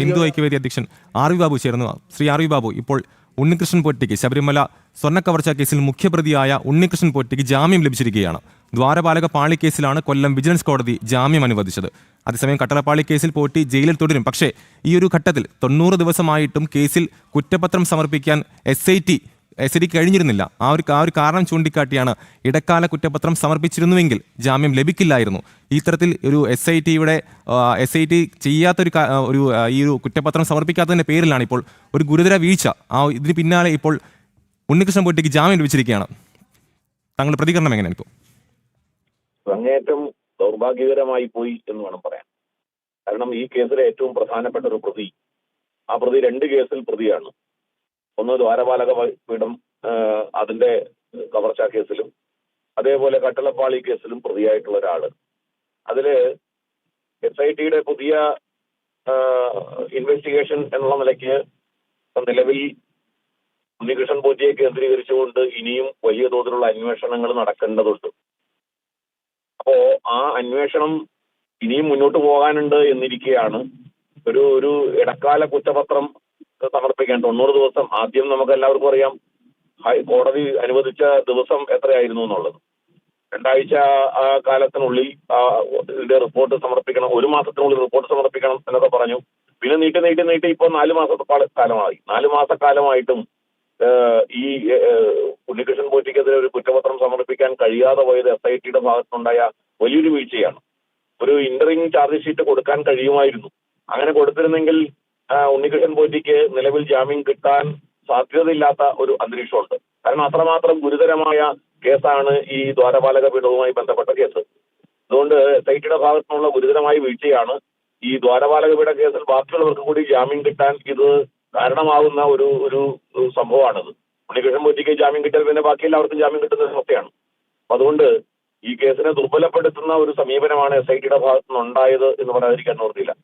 ഹിന്ദു ഐക്യവേദി അധ്യക്ഷൻ R V Babu ചേർന്നു. Shri R V Babu, ഇപ്പോൾ ഉണ്ണികൃഷ്ണൻ പോറ്റിക്ക് ശബരിമല സ്വർണ്ണക്കവർച്ചാ കേസിൽ മുഖ്യപ്രതിയായ ഉണ്ണികൃഷ്ണൻ പോറ്റിക്ക് ജാമ്യം ലഭിച്ചിരിക്കുകയാണ്. ദ്വാരപാലക പാളി കേസിലാണ് കൊല്ലം വിജിലൻസ് കോടതി ജാമ്യം അനുവദിച്ചത്. അതേസമയം കട്ടളപ്പാളി കേസിൽ പോറ്റി ജയിലിൽ തുടരും. പക്ഷേ ഈ ഒരു ഘട്ടത്തിൽ 90 ദിവസമായിട്ടും കേസിൽ കുറ്റപത്രം സമർപ്പിക്കാൻ എസ് ഐ ടി കഴിഞ്ഞിരുന്നില്ല. ആ ഒരു കാരണം ചൂണ്ടിക്കാട്ടിയാണ് ഇടക്കാല കുറ്റപത്രം സമർപ്പിച്ചിരുന്നുവെങ്കിൽ ജാമ്യം ലഭിക്കില്ലായിരുന്നു. ഇത്തരത്തിൽ ഒരു എസ് ഐ ടി ചെയ്യാത്തൊരു ഈ ഒരു കുറ്റപത്രം സമർപ്പിക്കാത്തതിന്റെ പേരിലാണ് ഇപ്പോൾ ഒരു ഗുരുതര വീഴ്ച. ഇതിന് പിന്നാലെ ഇപ്പോൾ ഉണ്ണികൃഷ്ണൻ പോറ്റിക്ക് ജാമ്യം ലഭിച്ചിരിക്കുകയാണ്. താങ്കളുടെ പ്രതികരണം എങ്ങനെയാണ്? ഇപ്പോൾ അങ്ങേയറ്റം ദൗർഭാഗ്യകരമായി പോയി എന്ന് വേണം പറയാൻ. കാരണം ഈ കേസിലെ ഏറ്റവും പ്രധാനപ്പെട്ട ഒരു പ്രതി, ആ പ്രതി 2 കേസിൽ പ്രതിയാണ്. ഒന്ന് ദ്വാരപാലക പീഠം അതിന്റെ കവർച്ചാ കേസിലും അതേപോലെ കട്ടളപ്പാളി കേസിലും പ്രതിയായിട്ടുള്ള ഒരാള്. അതില് SITയുടെ പുതിയ ഇൻവെസ്റ്റിഗേഷൻ എന്നുള്ള നിലയ്ക്ക് നിലവിൽ ഉണ്ണികൃഷ്ണൻ പോറ്റിയെ കേന്ദ്രീകരിച്ചുകൊണ്ട് ഇനിയും വലിയ തോതിലുള്ള അന്വേഷണങ്ങൾ നടക്കേണ്ടതുണ്ട്. അപ്പോ ആ അന്വേഷണം ഇനിയും മുന്നോട്ട് പോകാനുണ്ട് എന്നിരിക്കെയാണ് ഒരു ഇടക്കാല കുറ്റപത്രം സമർപ്പിക്കാൻ 90 ദിവസം. ആദ്യം നമുക്ക് എല്ലാവർക്കും അറിയാം കോടതി അനുവദിച്ച ദിവസം എത്രയായിരുന്നു എന്നുള്ളത്. 2 ആഴ്ച ആ കാലത്തിനുള്ളിൽ ഇതിന്റെ റിപ്പോർട്ട് സമർപ്പിക്കണം, 1 മാസത്തിനുള്ളിൽ റിപ്പോർട്ട് സമർപ്പിക്കണം എന്നൊക്കെ പറഞ്ഞു. പിന്നെ നീട്ടി ഇപ്പൊ 4 മാസക്കാലമായി. 4 മാസക്കാലമായിട്ടും ഈ ഉണ്ണികൃഷ്ണൻ പോറ്റിക്കെതിരെ ഒരു കുറ്റപത്രം സമർപ്പിക്കാൻ കഴിയാതെ പോയത് SITയുടെ ഭാഗത്തുനിന്നുണ്ടായ വലിയൊരു വീഴ്ചയാണ്. ഒരു ഇന്ററിംഗ് ചാർജ് ഷീറ്റ് കൊടുക്കാൻ കഴിയുമായിരുന്നു. അങ്ങനെ കൊടുത്തിരുന്നെങ്കിൽ ഉണ്ണികൃഷ്ണൻ പോറ്റിക്ക് നിലവിൽ ജാമ്യം കിട്ടാൻ സാധ്യതയില്ലാത്ത ഒരു അന്തരീക്ഷമുണ്ട്. കാരണം അത്രമാത്രം ഗുരുതരമായ കേസാണ് ഈ ദ്വാരപാലക പീഠവുമായി ബന്ധപ്പെട്ട കേസ്. അതുകൊണ്ട് SITയുടെ ഭാഗത്തുനിന്നുള്ള ഗുരുതരമായ വീഴ്ചയാണ്. ഈ ദ്വാരപാലക പീഠ കേസിൽ ബാക്കിയുള്ളവർക്ക് കൂടി ജാമ്യം കിട്ടാൻ ഇത് കാരണമാകുന്ന ഒരു സംഭവമാണിത്. ഉണ്ണികൃഷ്ണൻ പോറ്റിക്ക് ജാമ്യം കിട്ടിയാൽ പിന്നെ ബാക്കി എല്ലാവർക്കും ജാമ്യം കിട്ടുന്ന അവസ്ഥയാണ്. അപ്പൊ അതുകൊണ്ട് ഈ കേസിനെ ദുർബലപ്പെടുത്തുന്ന ഒരു സമീപനമാണ് SITയുടെ ഭാഗത്തുനിന്ന് ഉണ്ടായത് എന്ന് പറയാതിരിക്കാൻ നിവൃത്തിയില്ല.